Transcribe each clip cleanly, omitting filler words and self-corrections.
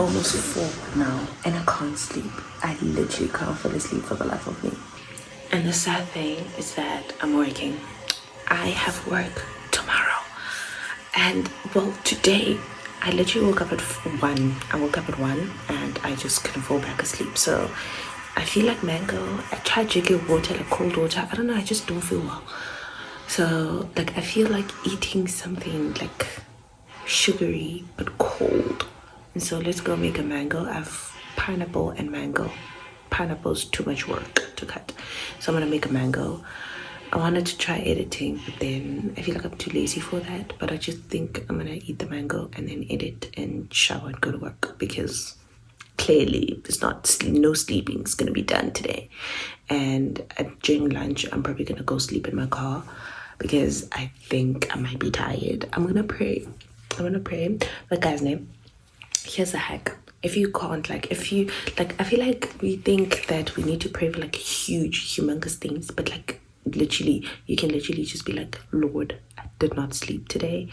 almost 4 now and I can't sleep. I literally can't fall asleep for the life of me. And the sad thing is that I'm working. I have work tomorrow. And well, today I literally woke up at 1. I woke up at 1 and I just couldn't fall back asleep. So I feel like mango. I tried drinking water, like cold water. I don't know, I just don't feel well. So like I feel like eating something like sugary but cold. And so let's go make a mango. I have pineapple and mango. Pineapple's too much work to cut. So I'm gonna make a mango. I wanted to try editing, but then I feel like I'm too lazy for that. But I just think I'm gonna eat the mango and then edit and shower and go to work because clearly there's no sleeping is gonna be done today. And during lunch, I'm probably gonna go sleep in my car because I think I might be tired. I'm gonna pray. But guys, name. Here's a hack. If you can't, I feel like we think that we need to pray for like huge, humongous things, but like literally, you can literally just be like, Lord, I did not sleep today.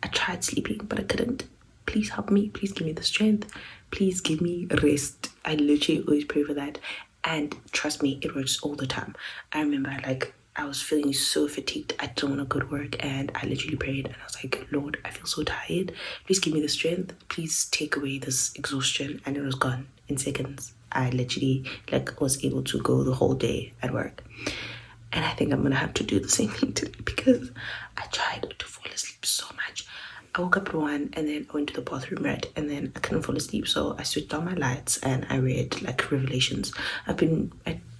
I tried sleeping, but I couldn't. Please help me. Please give me the strength. Please give me rest. I literally always pray for that. And trust me, it works all the time. I remember I was feeling so fatigued. I don't want to go to work. And I literally prayed and I was like, Lord, I feel so tired. Please give me the strength. Please take away this exhaustion. And it was gone in seconds. I literally was able to go the whole day at work. And I think I'm going to have to do the same thing today because I tried to fall asleep so much. I woke up at 1 and then I went to the bathroom, right? And then I couldn't fall asleep. So I switched on my lights and I read like Revelations. I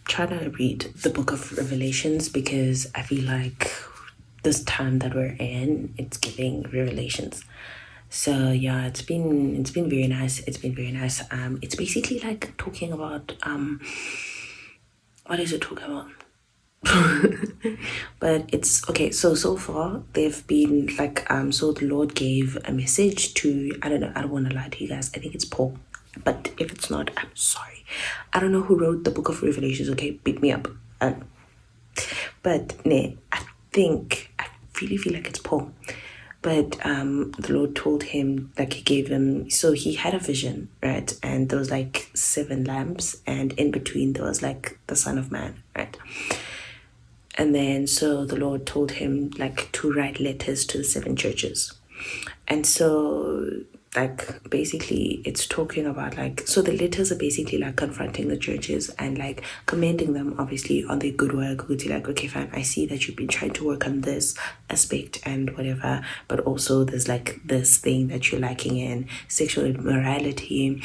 try to read the book of Revelations because I feel like this time that we're in, it's giving revelations. So yeah, it's been very nice. It's been very nice. It's basically like talking about what is it talking about? But it's okay. So far they've been like so the Lord gave a message to, I don't know, I don't want to lie to you guys, I think it's Paul, but if it's not, I'm sorry. I don't know who wrote the book of Revelations, okay, beat me up. But I really feel like it's Paul. But the Lord told him, like he gave him, so he had a vision, right? And there was like 7 lamps and in between there was like the Son of Man, right? And then so the Lord told him like to write letters to the 7 churches. And so like basically it's talking about like, so the letters are basically like confronting the churches and like commending them obviously on their good work. Would be like, okay, fine, I see that you've been trying to work on this aspect and whatever, but also there's like this thing that you're lacking in sexual immorality.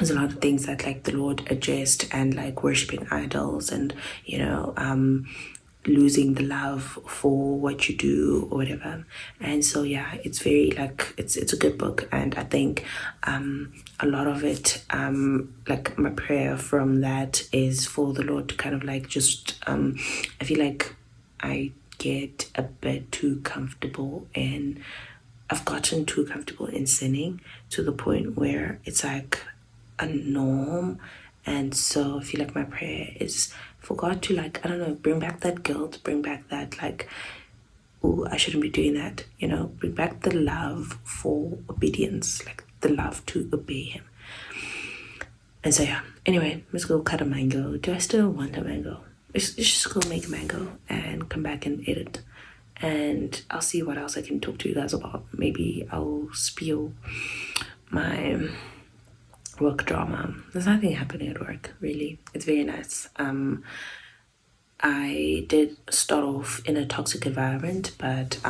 There's a lot of things that like the Lord addressed and like worshiping idols and losing the love for what you do or whatever. And so yeah, it's very like it's a good book. And I think a lot of it like my prayer from that is for the Lord to kind of like just I feel like I get a bit too comfortable and I've gotten too comfortable in sinning to the point where it's like a norm. And so I feel like my prayer is for God to like, I don't know, bring back that guilt, bring back that like, oh, I shouldn't be doing that, you know, bring back the love for obedience, like the love to obey him. And so yeah, anyway, let's go cut a mango. Do I still want a mango? Let's just go make a mango and come back and edit. And I'll see what else I can talk to you guys about. Maybe I'll spill my work drama. There's nothing happening at work, really. It's very nice. I did start off in a toxic environment, but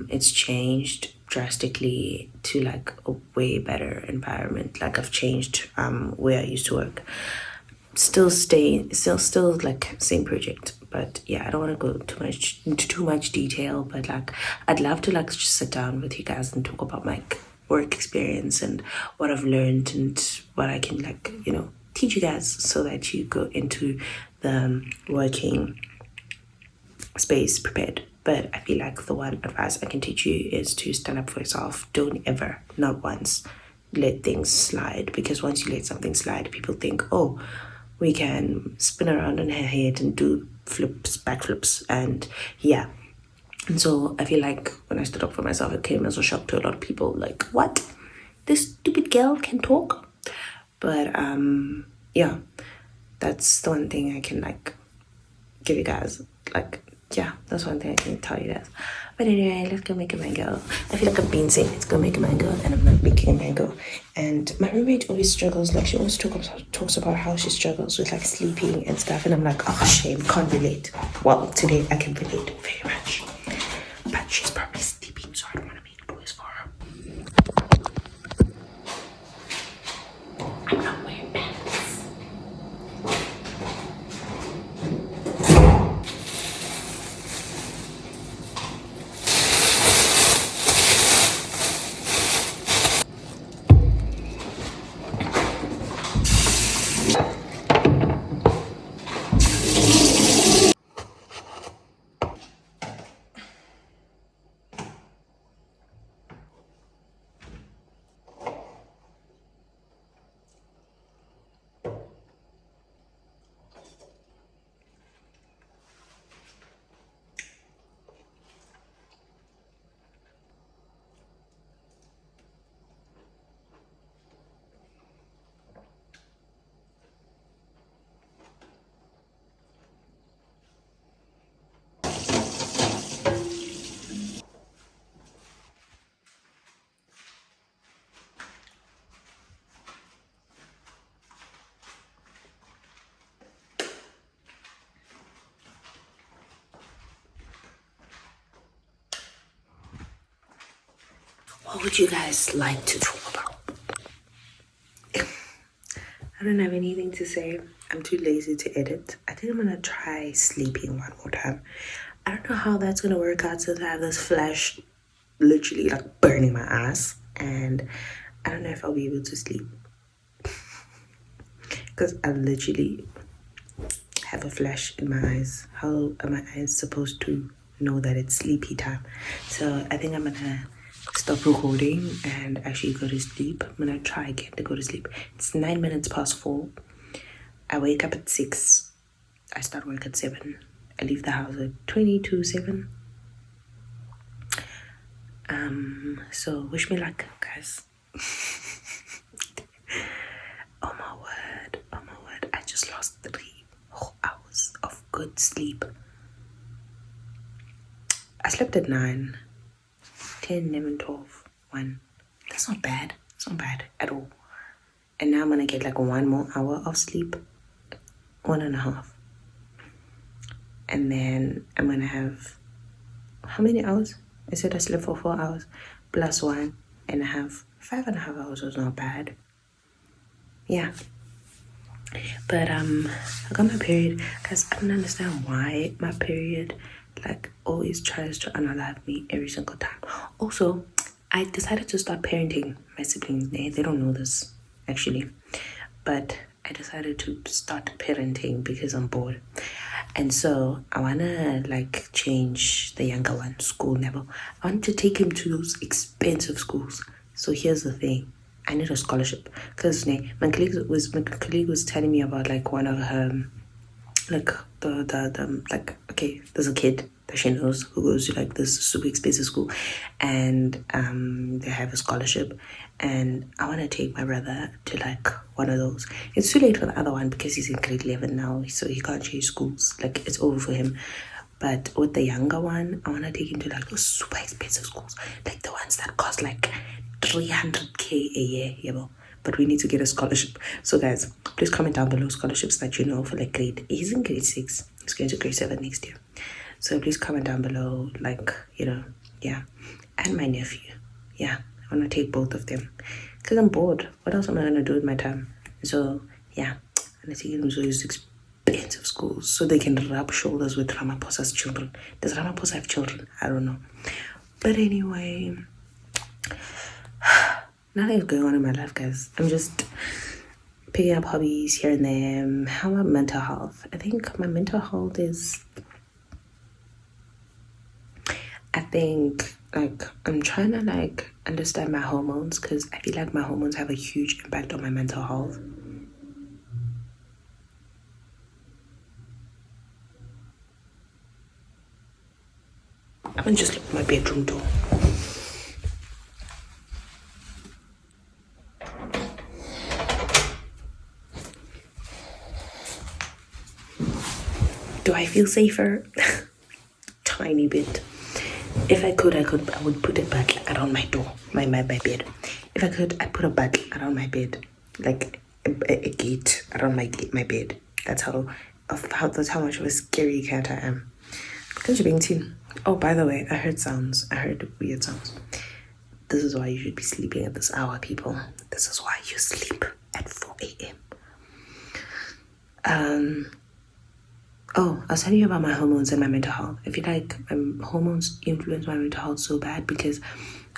it's changed drastically to like a way better environment. Like I've changed where I used to work. Still like same project, but yeah, I don't want to go into too much detail, but like I'd love to like just sit down with you guys and talk about my work experience and what I've learned and what I can like, you know, teach you guys so that you go into the working space prepared. But I feel like the one advice I can teach you is to stand up for yourself. Don't ever, not once, let things slide, because once you let something slide, people think, oh, we can spin around in her head and do backflips, and yeah. And so I feel like when I stood up for myself, it came as a shock to a lot of people. Like, what? this stupid girl can talk. But yeah, that's the one thing I can like give you guys. Like, yeah, that's one thing I can tell you guys. But anyway, let's go make a mango. I feel like I've been saying let's go make a mango, and I'm not making a mango. And my roommate always struggles, like she always talks about how she struggles with like sleeping and stuff, and I'm like, oh shame, can't relate. Well, today I can relate very much, but she's probably sleeping, so I don't want to make noise for her. I'm not wearing pants. What would you guys like to talk about? I don't have anything to say. I'm too lazy to edit. I think I'm gonna try sleeping one more time. I don't know how that's gonna work out since I have this flash literally like burning my ass, and I don't know if I'll be able to sleep because I literally have a flash in my eyes. How are my eyes supposed to know that it's sleepy time? So I think I'm gonna stop recording and actually go to sleep. I'm gonna try again to go to sleep. It's 9 minutes past 4. I wake up at 6. I start work at 7. I leave the house at 20 to 7. So wish me luck, guys. Oh my word, I just lost 3 whole hours of good sleep. I slept at 9, 10, 11, 12, 1. That's not bad. It's not bad at all. And now I'm gonna get like 1 more hour of sleep. 1.5. And then I'm gonna have how many hours? I said I slept for 4 hours plus 1.5. 5.5 hours was not bad. Yeah. But I got my period because I don't understand why my period like always tries to unalive me every single time. Also, I decided to start parenting my siblings. They don't know this actually, but I decided to start parenting because I'm bored. And so I wanna like change the younger one school level. I want to take him to those expensive schools. So here's the thing. I need a scholarship because my colleague was telling me about like one of her like the like, okay, there's a kid that she knows who goes to like this super expensive school, and they have a scholarship, and I want to take my brother to like one of those. It's too late for the other one because he's in grade 11 now, so he can't change schools, like it's over for him. But with the younger one, I want to take him to like those super expensive schools, like the ones that cost like 300k a year, you know. But we need to get a scholarship. So guys, please comment down below scholarships that you know for like grade. He's in grade 6. He's going to grade 7 next year. So please comment down below, like, you know, yeah. And my nephew. Yeah, I want to take both of them because I'm bored. What else am I going to do with my time? So yeah, I'm going to take them to these expensive schools so they can rub shoulders with Ramaphosa's children. Does Ramaphosa have children? I don't know. But anyway, nothing's going on in my life, guys. I'm just picking up hobbies here and there. How about mental health? I think my mental health is, I think like I'm trying to like understand my hormones because I feel like my hormones have a huge impact on my mental health. I'm gonna just look at my bedroom door. Do I feel safer? Tiny bit. If I could, I would put a butler around my door, my bed. If I could, I'd put a butler around my bed, like a gate around my bed. That's how much of a scary cat I am. Because you're being teen. Oh, by the way, I heard sounds. I heard weird sounds. This is why you should be sleeping at this hour, people. This is why you sleep at 4 a.m. Oh, I was telling you about my hormones and my mental health. I feel like hormones influence my mental health so bad because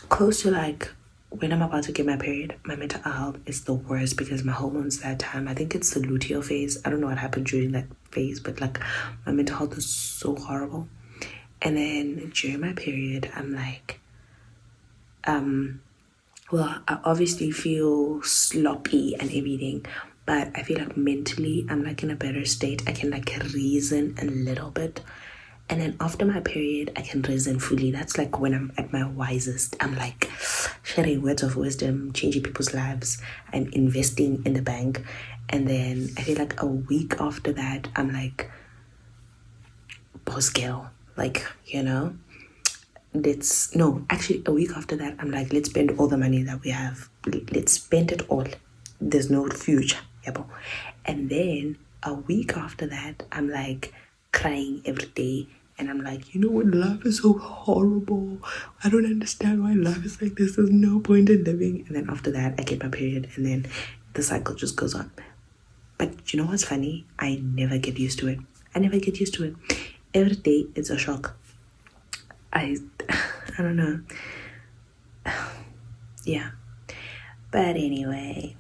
close to like when I'm about to get my period, my mental health is the worst because my hormones that time, I think it's the luteal phase. I don't know what happened during that phase, but like my mental health is so horrible. And then during my period, I'm like, well, I obviously feel sloppy and everything, but I feel like mentally I'm like in a better state. I can like reason a little bit. And then after my period, I can reason fully. That's like when I'm at my wisest. I'm like sharing words of wisdom, changing people's lives, and investing in the bank. And then I feel like a week after that, I'm like boss girl. Like, actually a week after that, I'm like, let's spend all the money that we have. Let's spend it all. There's no future. Yabo. And then a week after that, I'm like crying every day. And I'm like, you know what? Life is so horrible. I don't understand why life is like this. There's no point in living. And then after that, I get my period. And then the cycle just goes on. But you know what's funny? I never get used to it. I never get used to it. Every day, it's a shock. I don't know. Yeah. But anyway,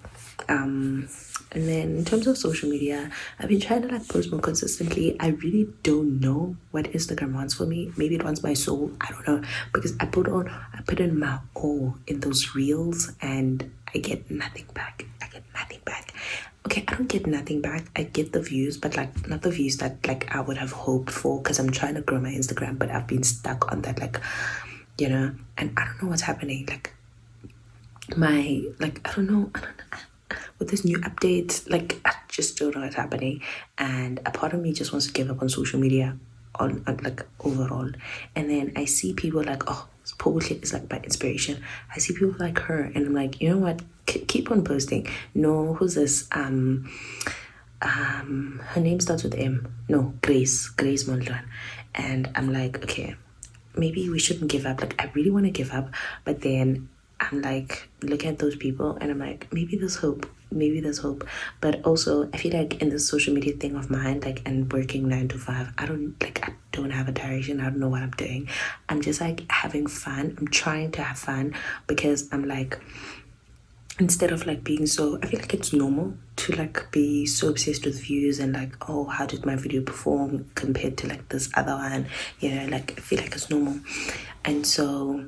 and then in terms of social media, I've been trying to like post more consistently. I really don't know what Instagram wants for me. Maybe it wants my soul. I don't know. Because I put in my all in those reels and I get nothing back. Okay, I don't get nothing back. I get the views, but like not the views that like I would have hoped for because I'm trying to grow my Instagram, but I've been stuck on that and I don't know what's happening. Like I don't know with this new update, like I just don't know what's happening. And a part of me just wants to give up on social media on like overall. And then I see people like, oh, Poetry is like my inspiration. I see people like her and I'm like, you know what? Keep on posting. No, who's this? Her name starts with M. No, Grace Mondlane. And I'm like, okay, maybe we shouldn't give up. Like I really want to give up, but then I'm like looking at those people and I'm like, maybe there's hope. But also I feel like in this social media thing of mine, like and working 9 to 5, I don't have a direction. I don't know what I'm doing. I'm just like having fun. I'm trying to have fun because I'm like, instead of like being so, I feel like it's normal to like be so obsessed with views and like, oh, how did my video perform compared to like this other one, like I feel like it's normal. And so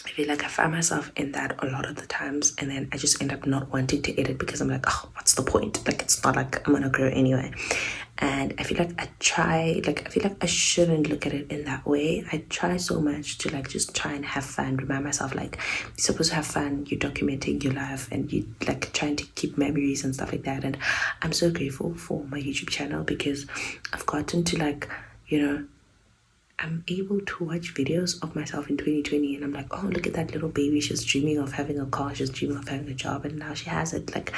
I feel like I find myself in that a lot of the times, and then I just end up not wanting to edit because I'm like, oh, what's the point? Like, it's not like I'm gonna grow anyway. And I feel like I feel like I shouldn't look at it in that way. I try so much to like just try and have fun, remind myself like you're supposed to have fun, you're documenting your life and you like trying to keep memories and stuff like that. And I'm so grateful for my YouTube channel because I've gotten to like, I'm able to watch videos of myself in 2020 and I'm like, oh, look at that little baby. She's dreaming of having a car. She's dreaming of having a job. And now she has it. Like,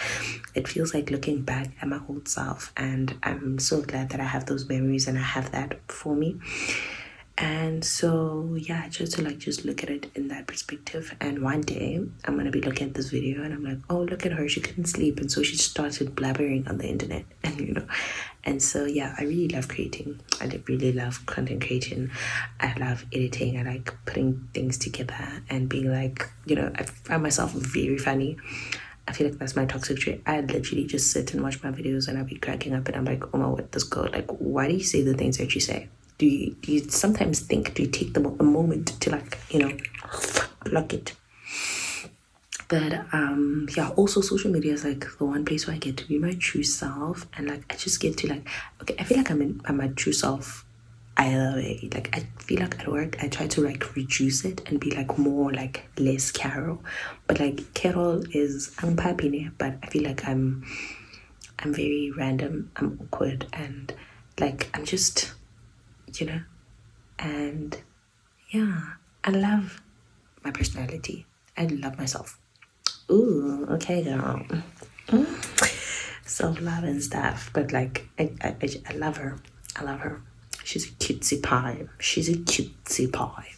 it feels like looking back at my old self. And I'm so glad that I have those memories and I have that for me. And so, yeah, just to like just look at it in that perspective. And one day I'm going to be looking at this video and I'm like, oh, look at her. She couldn't sleep. And so she started blabbering on the internet. And so, yeah, I really love creating. I really love content creating. I love editing. I like putting things together and being like, I find myself very funny. I feel like that's my toxic trait. I literally just sit and watch my videos and I'll be cracking up and I'm like, oh my word, this girl, like, why do you say the things that you say? Do you sometimes think, do you take a moment to like, block it? But yeah, also social media is like the one place where I get to be my true self and like I just get to like, okay, I feel like I'm my true self either way. Like I feel like at work I try to like reduce it and be like more like less Carol. But like Carol is I'm happy, but I feel like I'm very random, I'm awkward and Like, I'm just, you know, and yeah, I love my personality. I love myself. Ooh, okay, girl. Self-love and stuff. But like, I love her. I love her. She's a cutesy pie. She's a cutesy pie.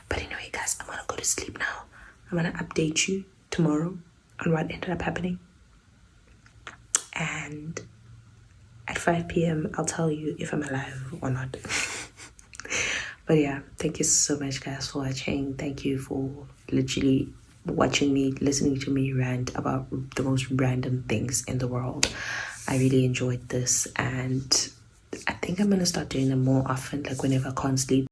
But anyway, guys, I'm gonna go to sleep now. I'm gonna update you tomorrow on what ended up happening. And at 5 p.m., I'll tell you if I'm alive or not. But yeah, thank you so much, guys, for watching. Thank you for literally watching me, listening to me rant about the most random things in the world. I really enjoyed this, and I think I'm gonna start doing them more often, like whenever I can't sleep.